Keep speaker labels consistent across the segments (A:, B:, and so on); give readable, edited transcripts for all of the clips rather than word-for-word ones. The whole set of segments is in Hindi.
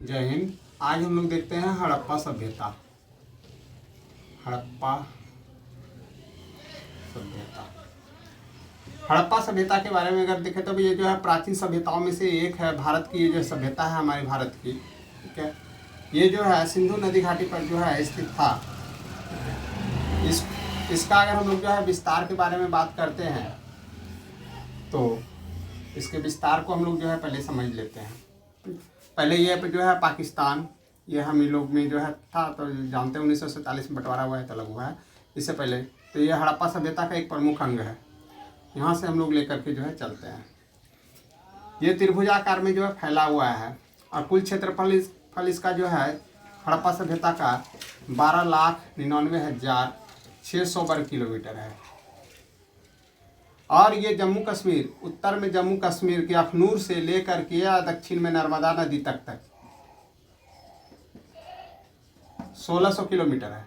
A: जय हिंद। आज हम लोग देखते हैं हड़प्पा सभ्यता। हड़प्पा सभ्यता हड़प्पा सभ्यता के बारे में अगर देखें तो ये जो है प्राचीन सभ्यताओं में से एक है। भारत की ये जो सभ्यता है हमारे भारत की, ठीक है, ये जो है सिंधु नदी घाटी पर जो है स्थित था। इसका अगर हम लोग जो है विस्तार के बारे में बात करते हैं तो इसके विस्तार को हम लोग जो है पहले समझ लेते हैं। पहले ये जो है पाकिस्तान, ये हम ही लोग में जो है था, तो जानते हैं 1947 में बंटवारा हुआ है, तो अलग हुआ है। इससे पहले तो ये हड़प्पा सभ्यता का एक प्रमुख अंग है। यहाँ से हम लोग लेकर के जो है चलते हैं। ये त्रिभुजाकार में जो है फैला हुआ है और कुल क्षेत्रफल इसका जो है हड़प्पा सभ्यता का 12,99,600 वर्ग किलोमीटर है। और ये जम्मू कश्मीर, उत्तर में जम्मू कश्मीर के अखनूर से लेकर के या दक्षिण में नर्मदा नदी तक 1600 किलोमीटर है।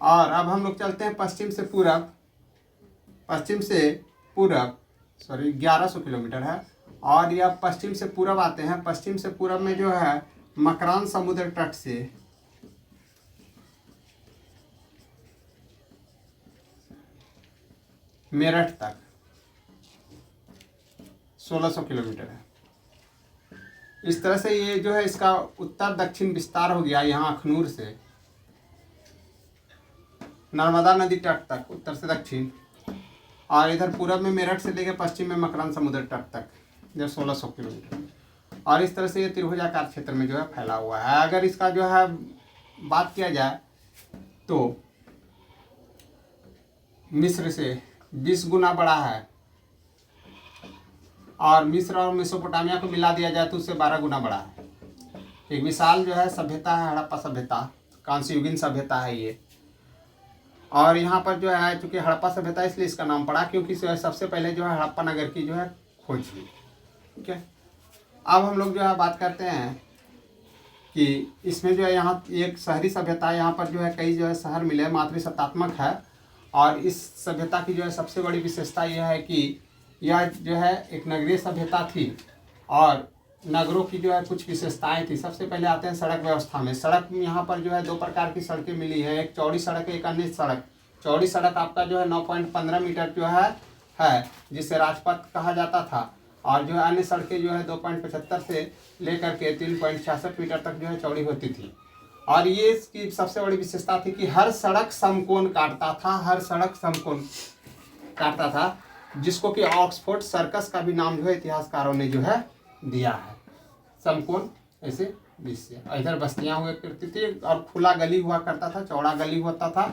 A: और अब हम लोग चलते हैं पश्चिम से पूरब 1100 किलोमीटर है। और यह पश्चिम से पूरब आते हैं। पश्चिम से पूरब में जो है मकरान समुद्र तट से मेरठ तक 1600 किलोमीटर है। इस तरह से ये जो है इसका उत्तर दक्षिण विस्तार हो गया। यहाँ अखनूर से नर्मदा नदी तट तक उत्तर से दक्षिण, और इधर पूरब में मेरठ से लेकर पश्चिम में मकरान समुद्र तट तक जो 1600 किलोमीटर। और इस तरह से ये त्रिभुजाकार क्षेत्र में जो है फैला हुआ है। अगर इसका जो है बात किया जाए तो मिस्र से 20 गुना बड़ा है, और मिस्र और मेसोपोटामिया को मिला दिया जाए तो उससे 12 गुना बड़ा है। एक विशाल जो है सभ्यता है हड़प्पा सभ्यता, कांस्ययुगीन सभ्यता है ये। और यहाँ पर जो है चूँकि हड़प्पा सभ्यता इसलिए इसका नाम पड़ा क्योंकि सबसे पहले जो है हड़प्पा नगर की जो है खोज हुई, ठीक है। अब हम लोग जो है बात करते हैं कि इसमें जो है यहाँ एक शहरी सभ्यता है। यहाँ पर जो है कई जो है शहर मिले, मातृसत्तात्मक है। और इस सभ्यता की जो है सबसे बड़ी विशेषता यह है कि यह जो है एक नगरीय सभ्यता थी। और नगरों की जो है कुछ विशेषताएं थी। सबसे पहले आते हैं सड़क व्यवस्था में। सड़क में यहाँ पर जो है 2 प्रकार की सड़कें मिली है, एक चौड़ी सड़क, एक अन्य सड़क। चौड़ी सड़क आपका जो है 9.15 मीटर जो है जिसे राजपथ कहा जाता था। और जो है अन्य सड़कें जो है 2.75 से लेकर के 3.66 मीटर तक जो है चौड़ी होती थी। और ये इसकी सबसे बड़ी विशेषता थी कि हर सड़क समकोण काटता था। हर सड़क समकोण काटता था, जिसको कि ऑक्सफोर्ड सर्कस का भी नाम जो है इतिहासकारों ने जो है दिया है। समकोण ऐसे बीच से इधर बस्तियां हुआ करती थी और खुला गली हुआ करता था, चौड़ा गली होता था,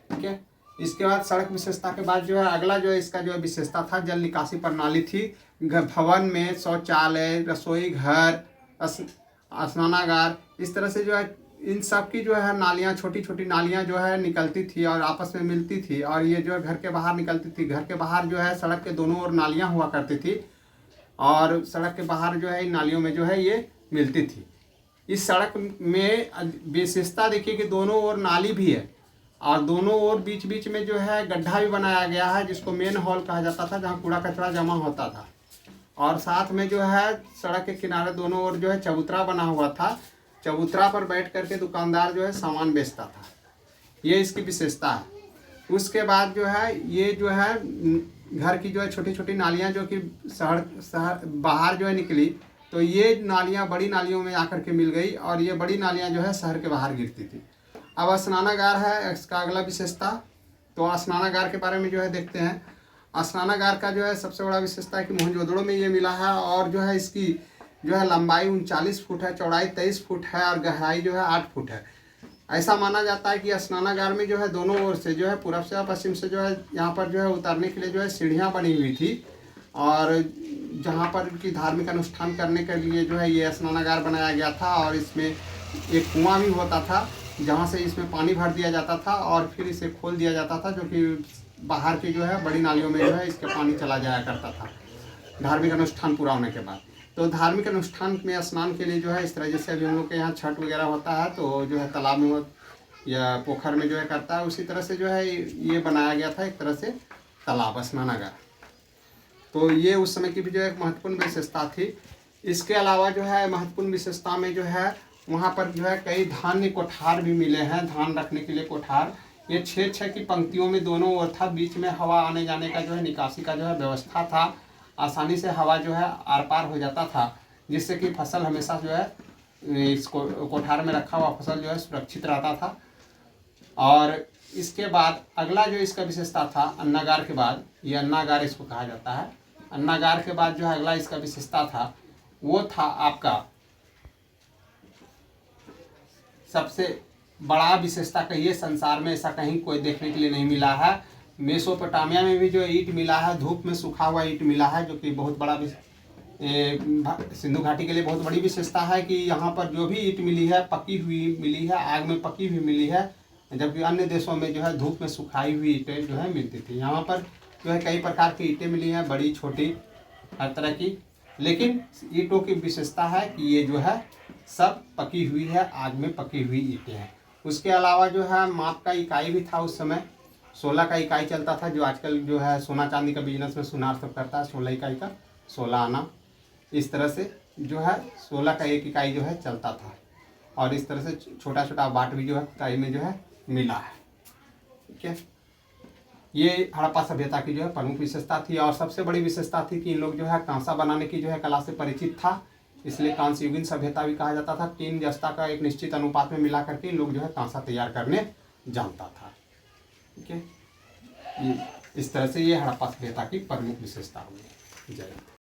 A: ठीक है। इसके बाद सड़क विशेषता के बाद जो है अगला जो है इसका जो है विशेषता था जल निकासी प्रणाली थी। भवन में शौचालय, रसोई घर, स्नानागार, इस तरह से जो है इन सब की जो है नालियाँ, छोटी छोटी नालियाँ जो है निकलती थी और आपस में मिलती थी। और ये जो है घर के बाहर निकलती थी। घर के बाहर जो है सड़क के दोनों ओर नालियाँ हुआ करती थी और सड़क के बाहर जो है इन नालियों में जो है ये मिलती थी। इस सड़क में विशेषता देखिए कि दोनों ओर नाली भी है और दोनों ओर बीच बीच में जो है गड्ढा भी बनाया गया है, जिसको मेन हॉल कहा जाता था, जहाँ कूड़ा कचरा जमा होता था। और साथ में जो है सड़क के किनारे दोनों ओर जो है चबूतरा बना हुआ था। चबूतरा पर बैठ करके दुकानदार जो है सामान बेचता था। ये इसकी विशेषता है। उसके बाद जो है ये जो है घर की जो है छोटी छोटी नालियाँ जो कि शहर बाहर जो है निकली, तो ये नालियाँ बड़ी नालियों में आकर के मिल गई और ये बड़ी नालियाँ जो है शहर के बाहर गिरती थी। अब स्नानागार है इसका अगला विशेषता। तो स्नानागार के बारे में जो है देखते हैं। स्नानागार का जो है सबसे बड़ा विशेषता है कि मोहनजोदड़ो में ये मिला है। और जो है इसकी जो है लंबाई 39 फुट है, चौड़ाई 23 फुट है और गहराई जो है 8 फुट है। ऐसा माना जाता है कि स्नानागार में जो है दोनों ओर से जो है पूरब से और पश्चिम से जो है यहाँ पर जो है उतरने के लिए जो है सीढ़ियाँ बनी हुई थी। और जहाँ पर की धार्मिक अनुष्ठान करने के लिए जो है ये स्नानागार बनाया गया था। और इसमें एक कुआं भी होता था जहाँ से इसमें पानी भर दिया जाता था और फिर इसे खोल दिया जाता था, जो कि बाहर की जो है बड़ी नालियों में जो है इसके पानी चला जाया करता था धार्मिक अनुष्ठान पूरा होने के बाद। तो धार्मिक अनुष्ठान में स्नान के लिए जो है इस तरह, जैसे अभी हम लोग के यहाँ छठ वगैरह होता है तो जो है तालाब में या पोखर में जो है करता है, उसी तरह से जो है ये बनाया गया था एक तरह से तालाब स्नानागार। तो ये उस समय की भी जो एक महत्वपूर्ण विशेषता थी। इसके अलावा जो है महत्वपूर्ण विशेषता में जो है वहाँ पर जो है कई धान्य कोठार भी मिले हैं, धान रखने के लिए कोठार। ये 6-6 की पंक्तियों में दोनों ओर था, बीच में हवा आने जाने का जो है निकासी का जो है व्यवस्था था। आसानी से हवा जो है आर पार हो जाता था, जिससे कि फसल हमेशा जो है इस कोठार में रखा हुआ फसल जो है सुरक्षित रहता था। और इसके बाद अगला जो इसका विशेषता था अन्नागार के बाद, ये अन्नागार इसको कहा जाता है। अन्नागार के बाद जो है अगला इसका विशेषता था वो था आपका सबसे बड़ा विशेषता कहिए, संसार में ऐसा कहीं कोई देखने के लिए नहीं मिला है। मेसोपोटामिया में भी जो ईंट मिला है, धूप में सूखा हुआ ईंट मिला है, जो कि बहुत बड़ा सिंधु घाटी के लिए बहुत बड़ी विशेषता है कि यहाँ पर जो भी ईंट मिली है पकी हुई मिली है, आग में पकी हुई मिली है, जबकि अन्य देशों में जो है धूप में सुखाई हुई ईंटें जो है मिलती थी। यहाँ पर जो है कई प्रकार की ईंटें मिली हैं, बड़ी छोटी हर तरह की, लेकिन ईंटों की विशेषता है कि ये जो है सब पकी हुई है, आग में पकी हुई ईंटें हैं। उसके अलावा जो है माप का इकाई भी था उस समय, 16 का इकाई चलता था, जो आजकल जो है सोना चांदी का बिजनेस में सुनार सब करता है, 16 इकाई का 16 आना, इस तरह से जो है 16 का एक इकाई जो है चलता था। और इस तरह से छोटा छोटा बाट भी जो है इकाई में जो है मिला है। ठीक है, ये हड़प्पा सभ्यता की जो है प्रमुख विशेषता थी। और सबसे बड़ी विशेषता थी कि इन लोग जो है कांसा बनाने की जो है कला से परिचित था, इसलिए कांस्य युगीन सभ्यता भी कहा जाता था। 3 जस्ता का एक निश्चित अनुपात में मिला करके इन लोग जो है कांसा तैयार करने जानता था। ठीक है, इस तरह से ये हड़प्पा सभ्यता की प्रमुख विशेषता हुई। जय हिंद।